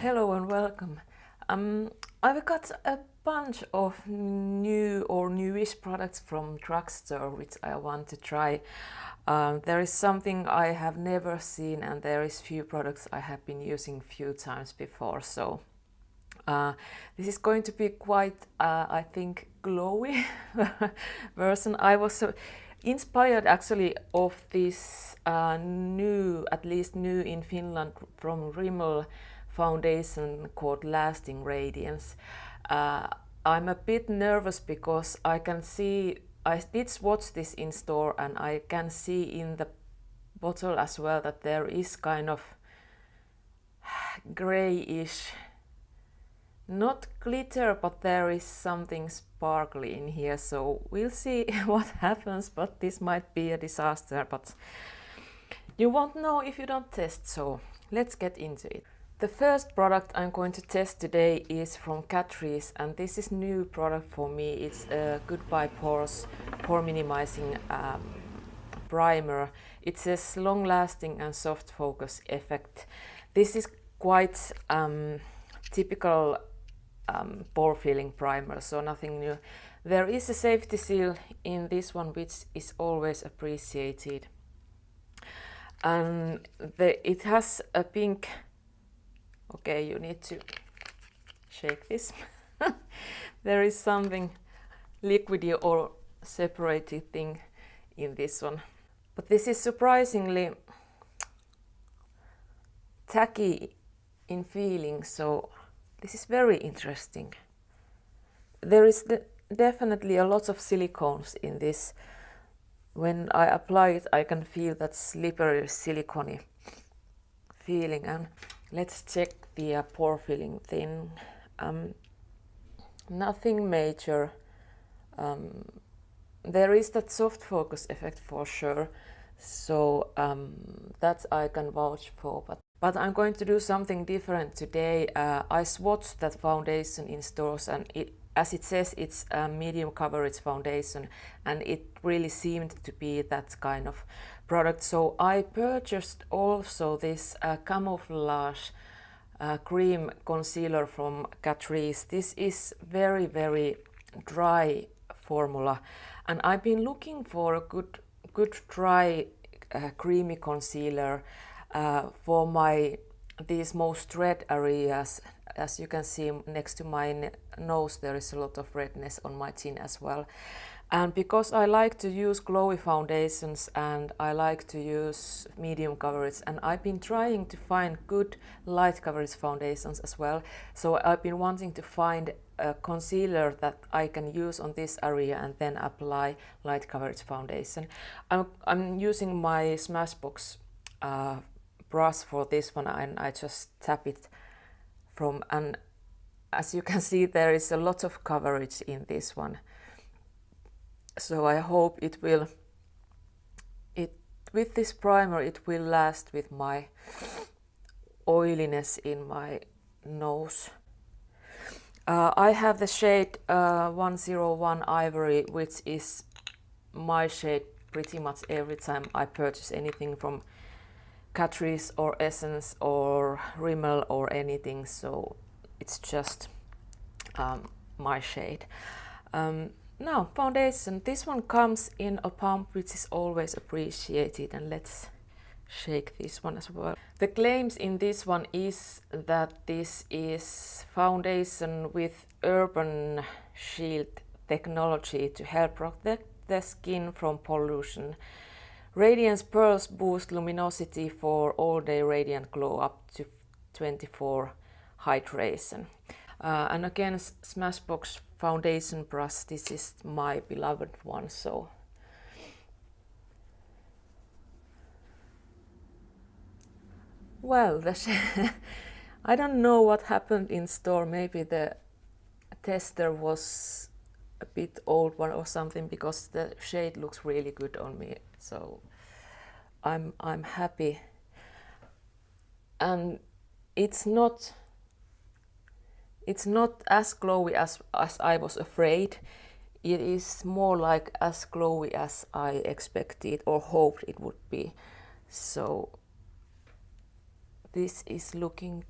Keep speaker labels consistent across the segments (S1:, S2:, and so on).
S1: Hello and welcome. I've got a bunch of new or newish products from drugstore which I want to try. There is something I have never seen, and there is few products I have been using few times before. So this is going to be quite, I think, glowy version. I was inspired actually of this new, at least new in Finland, from Rimmel Foundation called Lasting Radiance. I'm a bit nervous because I can see, I did swatch this in store and I can see in the bottle as well that there is kind of grayish, not glitter, but there is something sparkly in here, so we'll see what happens, but this might be a disaster, but you won't know if you don't test, so let's get into it. The first product I'm going to test today is from Catrice, and this is new product for me. It's a Goodbye Pores pore minimizing primer. It says long lasting and soft focus effect. This is quite typical pore filling primer, so nothing new. There is a safety seal in this one, which is always appreciated. And it has a pink. Okay, you need to shake this. There is something liquidy or separated thing in this one. But this is surprisingly tacky in feeling, so this is very interesting. There is definitely a lot of silicones in this. When I apply it, I can feel that slippery silicone feeling. And let's check the pore filling thing. Nothing major. There is that soft focus effect for sure, so that I can vouch for. But I'm going to do something different today. I swatched that foundation in stores, and as it says, it's a medium coverage foundation, and it really seemed to be that kind of product. So I purchased also this Camouflage cream concealer from Catrice. This is very, very dry formula, and I've been looking for a good dry creamy concealer for these most red areas. As you can see next to my nose, there is a lot of redness on my chin as well. And because I like to use glowy foundations and I like to use medium coverage, and I've been trying to find good light coverage foundations as well. So I've been wanting to find a concealer that I can use on this area and then apply light coverage foundation. I'm using my Smashbox brush for this one, and I just tap it from, and as you can see, there is a lot of coverage in this one. So I hope with this primer it will last with my oiliness in my nose. I have the shade 101 Ivory, which is my shade pretty much every time I purchase anything from Catrice or Essence or Rimmel or anything, so it's just my shade. Now, foundation. This one comes in a pump, which is always appreciated, and let's shake this one as well. The claims in this one is that this is foundation with urban shield technology to help protect the skin from pollution. Radiance pearls boost luminosity for all-day radiant glow up to 24 hydration. And again, Smashbox foundation brush. This is my beloved one. So well, I don't know what happened in store. Maybe the tester was a bit old one or something, because the shade looks really good on me. So I'm happy, and it's not as glowy as I was afraid. It is more like as glowy as I expected or hoped it would be. So this is looking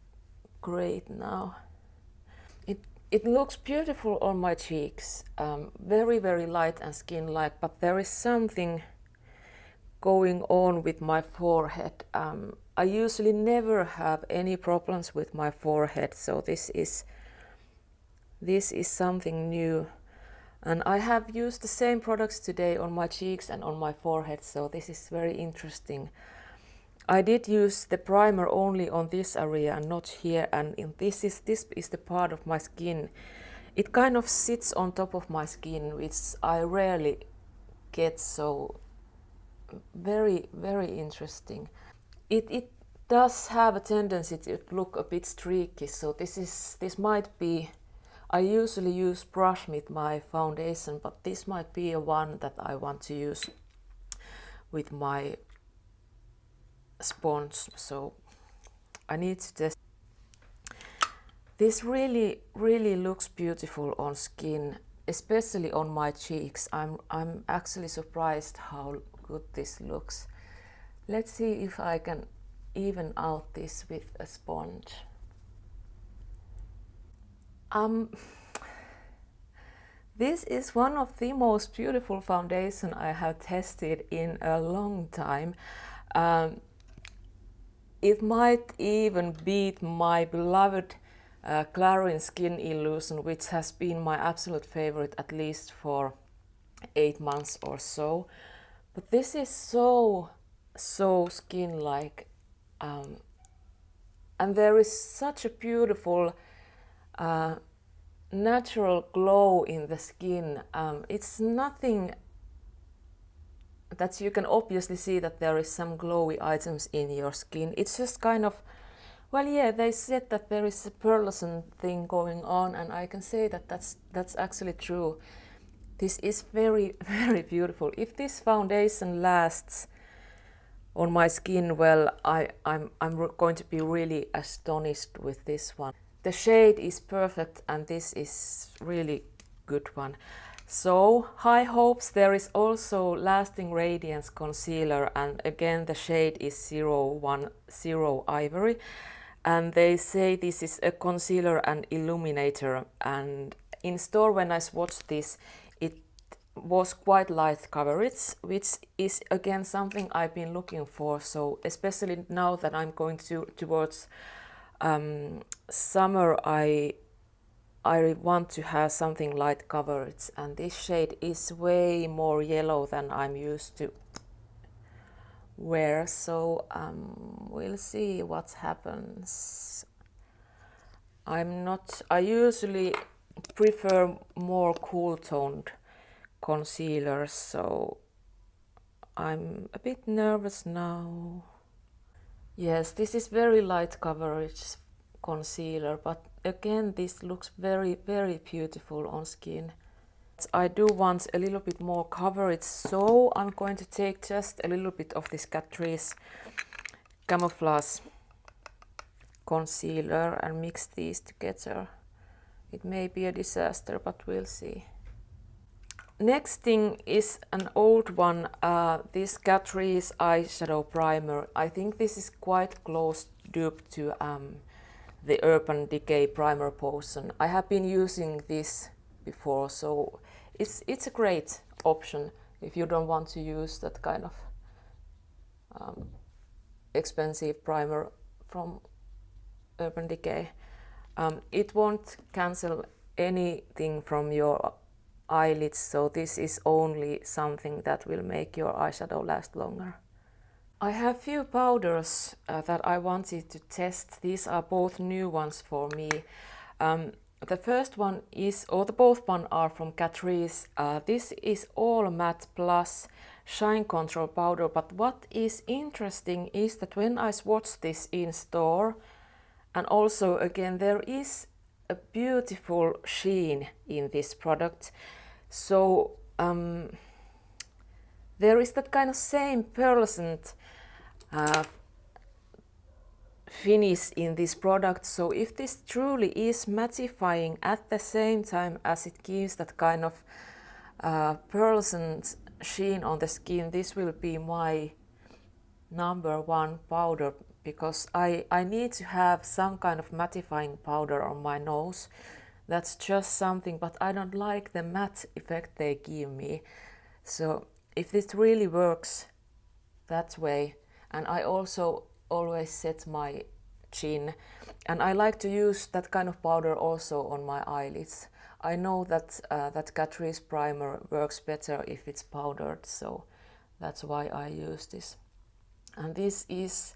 S1: great now. It looks beautiful on my cheeks, very, very light and skin-like, but there is something going on with my forehead. I usually never have any problems with my forehead, so this is something new. And I have used the same products today on my cheeks and on my forehead, so this is very interesting. I did use the primer only on this area and not here, and this is the part of my skin. It kind of sits on top of my skin, which I rarely get, so very, very interesting. It does have a tendency to look a bit streaky, so this might be. I usually use brush with my foundation, but this might be a one that I want to use with my sponge, so I need to test. This really, really looks beautiful on skin, especially on my cheeks. I'm actually surprised how good this looks. Let's see if I can even out this with a sponge. This is one of the most beautiful foundation I have tested in a long time. It might even beat my beloved Clarins Skin Illusion, which has been my absolute favorite at least for 8 months or so. But this is so skin-like, and there is such a beautiful natural glow in the skin. It's nothing that you can obviously see that there is some glowy items in your skin. It's just kind of, well, yeah, they said that there is a pearlescent thing going on, and I can say that that's actually true. This is very, very beautiful. If this foundation lasts on my skin well, I'm going to be really astonished with this one. The shade is perfect, and this is really good one. So, high hopes. There is also Lasting Radiance concealer, and again the shade is 010 Ivory, and they say this is a concealer and illuminator, and in store when I swatched this, it was quite light coverage, which is again something I've been looking for. So especially now that I'm going towards summer, I want to have something light coverage, and this shade is way more yellow than I'm used to wear, so we'll see what happens. I usually prefer more cool toned concealers, so I'm a bit nervous now. Yes, this is very light coverage concealer, but again this looks very, very beautiful on skin. I do want a little bit more coverage, so I'm going to take just a little bit of this Catrice Camouflage concealer and mix these together. It may be a disaster, but we'll see. Next thing is an old one, this Catrice Eyeshadow Primer. I think this is quite close dupe to the Urban Decay Primer Potion. I have been using this before, so it's a great option if you don't want to use that kind of expensive primer from Urban Decay. It won't cancel anything from your eyelids, so this is only something that will make your eyeshadow last longer. I have few powders that I wanted to test. These are both new ones for me. The first one is, or the both one are from Catrice. This is All Matte Plus Shine Control Powder, but what is interesting is that when I swatched this in store, and also again there is a beautiful sheen in this product. So there is that kind of same pearlescent finish in this product. So if this truly is mattifying at the same time as it gives that kind of pearlescent sheen on the skin, this will be my #1 powder because I need to have some kind of mattifying powder on my nose. That's just something, but I don't like the matte effect they give me. So if this really works that way, and I also always set my chin, and I like to use that kind of powder also on my eyelids. I know that that Catrice primer works better if it's powdered, so that's why I use this. And this is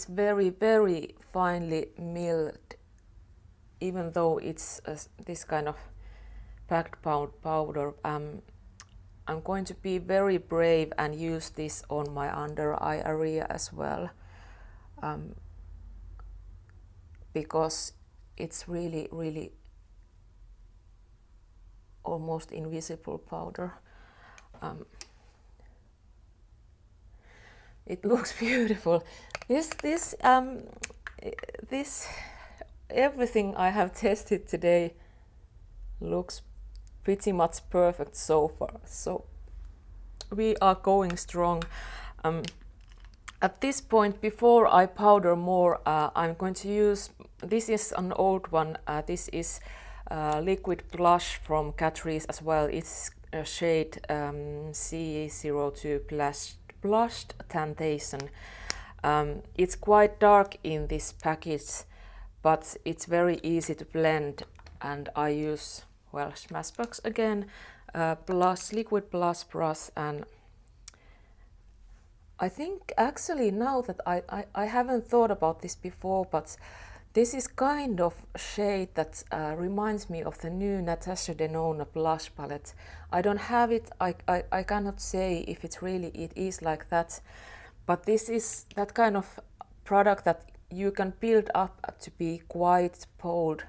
S1: very, very finely milled, even though it's this kind of packed powder. I'm going to be very brave and use this on my under eye area as well, because it's really, really almost invisible powder. It looks beautiful. This everything I have tested today looks pretty much perfect so far. So we are going strong. At this point, before I powder more, I'm going to use, this is an old one, this is liquid blush from Catrice as well. It's a shade C02 Blushed Tantation. It's quite dark in this package, but it's very easy to blend, and I use, well, Smashbox again, liquid blush brush, and I think actually now that I haven't thought about this before, but this is kind of shade that reminds me of the new Natasha Denona blush palette. I don't have it, I cannot say if it is like that, but this is that kind of product that you can build up to be quite bold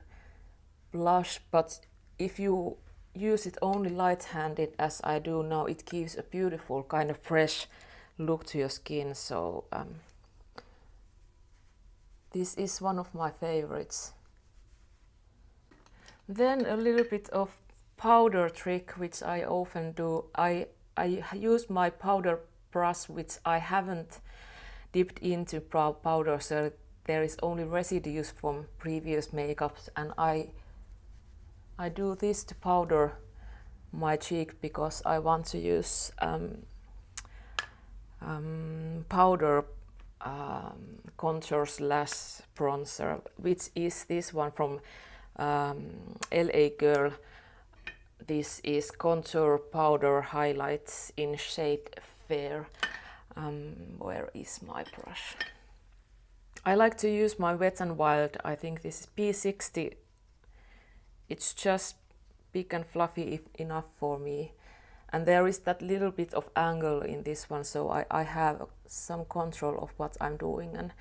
S1: blush, but if you use it only light-handed as I do now, it gives a beautiful kind of fresh look to your skin. So this is one of my favorites. Then a little bit of powder trick, which I often do. I use my powder brush, which I haven't dipped into powder, so there is only residues from previous makeups, and I do this to powder my cheek because I want to use powder contour slash bronzer, which is this one from LA Girl. This is contour powder highlights in shade Fair. Where is my brush? I like to use my Wet n Wild. I think this is P60. It's just big and fluffy enough for me. And there is that little bit of angle in this one, so I have some control of what I'm doing, and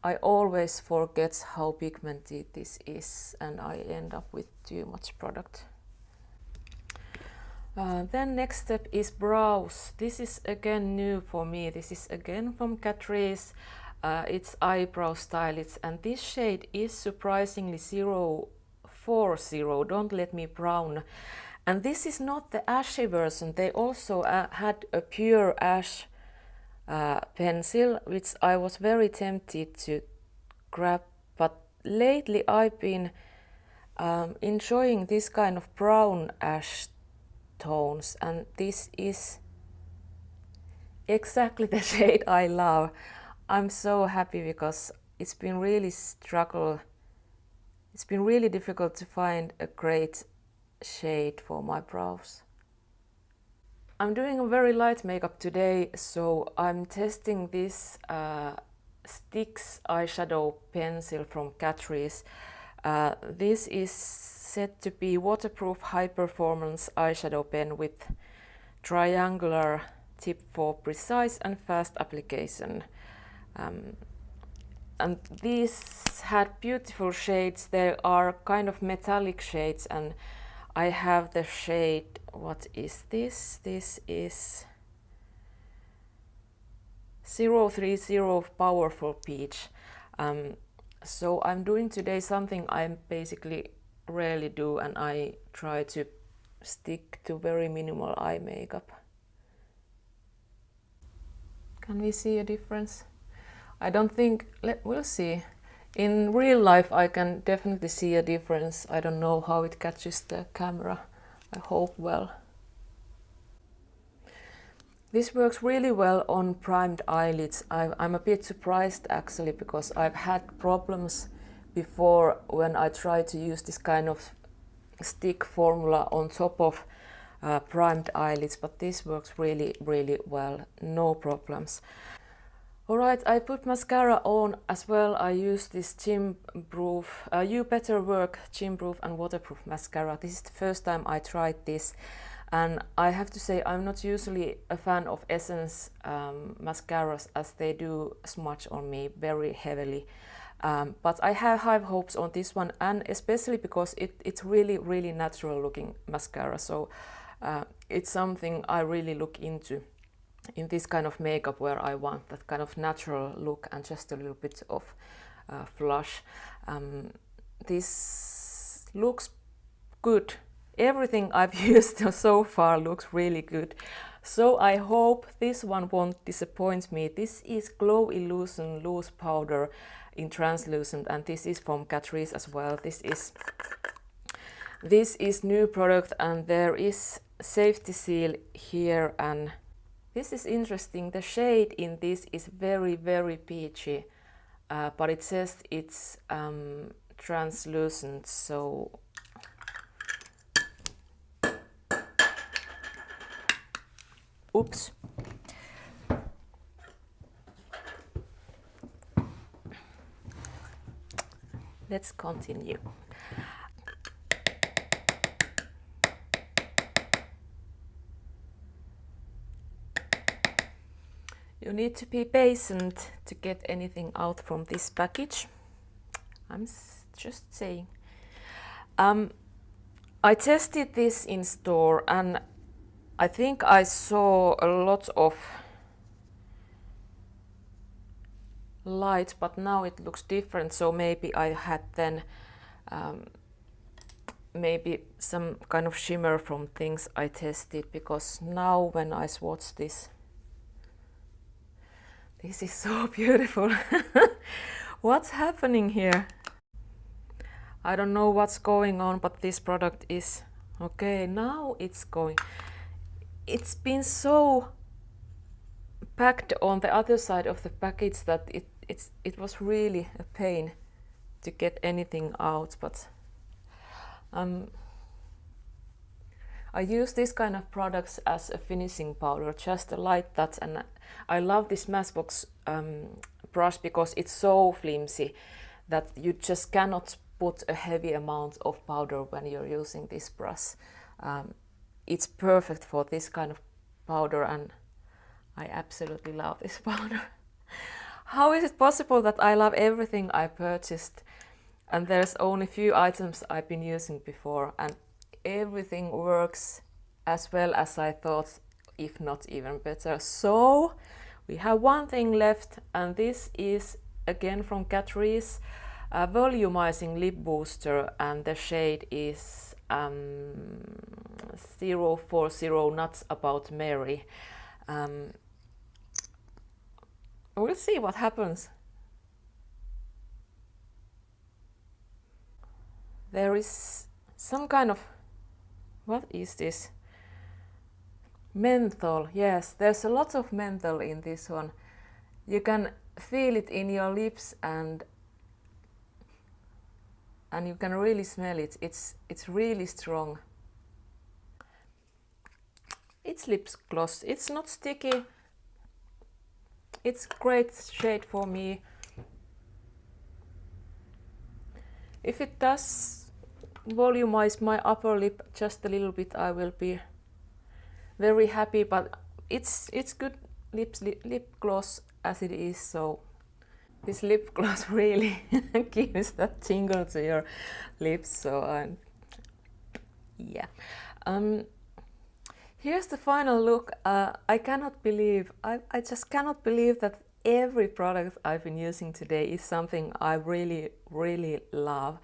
S1: I always forget how pigmented this is, and I end up with too much product. Then next step is brows. This is again new for me. This is again from Catrice. It's Eyebrowstylist, and this shade is surprisingly 040, Don't Let Me Brown. And this is not the ashy version. They also had a pure ash pencil, which I was very tempted to grab, but lately I've been enjoying this kind of brown ash tones, and this is exactly the shade I love. I'm so happy because it's been really difficult to find a great shade for my brows. I'm doing a very light makeup today, so I'm testing this Stix eyeshadow pencil from Catrice. This is said to be waterproof high performance eyeshadow pen with triangular tip for precise and fast application. And these had beautiful shades. They are kind of metallic shades, and I have the shade, what is this? This is 030 Powerful Peach. So I'm doing today something I basically rarely do, and I try to stick to very minimal eye makeup. Can we see a difference? I don't think, we'll see. In real life I can definitely see a difference. I don't know how it catches the camera. I hope well. This works really well on primed eyelids. I'm a bit surprised actually, because I've had problems before when I try to use this kind of stick formula on top of primed eyelids, but this works really, really well, no problems. Alright, I put mascara on as well. I use this gym-proof, You Better Work gym-proof and waterproof mascara. This is the first time I tried this, and I have to say I'm not usually a fan of Essence mascaras, as they do smudge on me very heavily. But I have high hopes on this one, and especially because it's really, really natural looking mascara. So it's something I really look into in this kind of makeup, where I want that kind of natural look and just a little bit of flush. This looks good. Everything I've used so far looks really good. So I hope this one won't disappoint me. This is Glow Illusion Loose Powder in translucent, and this is from Catrice as well. This is new product, and there is safety seal here, and this is interesting. The shade in this is very, very peachy, but it says it's translucent, so oops. Let's continue. You need to be patient to get anything out from this package. I'm just saying. I tested this in store, and I think I saw a lot of light, but now it looks different, so maybe I had then maybe some kind of shimmer from things I tested, because now when I swatch this is so beautiful. What's happening here? I don't know what's going on, but this product is okay. Now it's going. It's been so packed on the other side of the package that it was really a pain to get anything out, but I use this kind of products as a finishing powder, just a light touch, and I love this Smashbox brush because it's so flimsy that you just cannot put a heavy amount of powder when you're using this brush. It's perfect for this kind of powder, and I absolutely love this powder. How is it possible that I love everything I purchased and there's only few items I've been using before, and everything works as well as I thought, if not even better. So we have one thing left, and this is again from Catrice, a volumizing lip booster, and the shade is 040 Nuts About Mary. We'll see what happens. There is some kind of, what is this? Menthol, yes, there's a lot of menthol in this one. You can feel it in your lips, and you can really smell it. It's really strong. It's lip gloss. It's not sticky. It's great shade for me. If it does volumize my upper lip just a little bit, I will be very happy, but it's good lip gloss as it is. So this lip gloss really gives that tingle to your lips. So yeah. Here's the final look. I cannot believe, I just cannot believe that every product I've been using today is something I really, really love.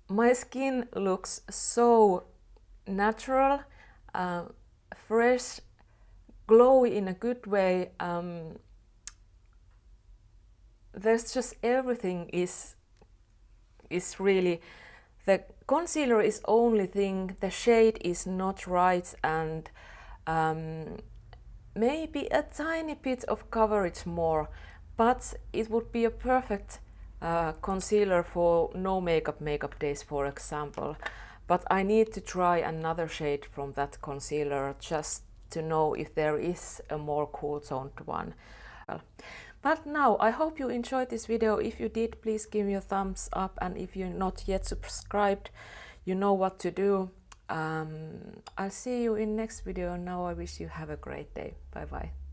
S1: My skin looks so natural, fresh, glowy in a good way. There's just everything is really, the concealer is only thing, the shade is not right, and maybe a tiny bit of coverage more, but it would be a perfect concealer for no makeup days, for example. But I need to try another shade from that concealer just to know if there is a more cool toned one. But now I hope you enjoyed this video. If you did, please give me a thumbs up, and if you're not yet subscribed, you know what to do. I'll see you in next video. Now I wish you have a great day. Bye bye.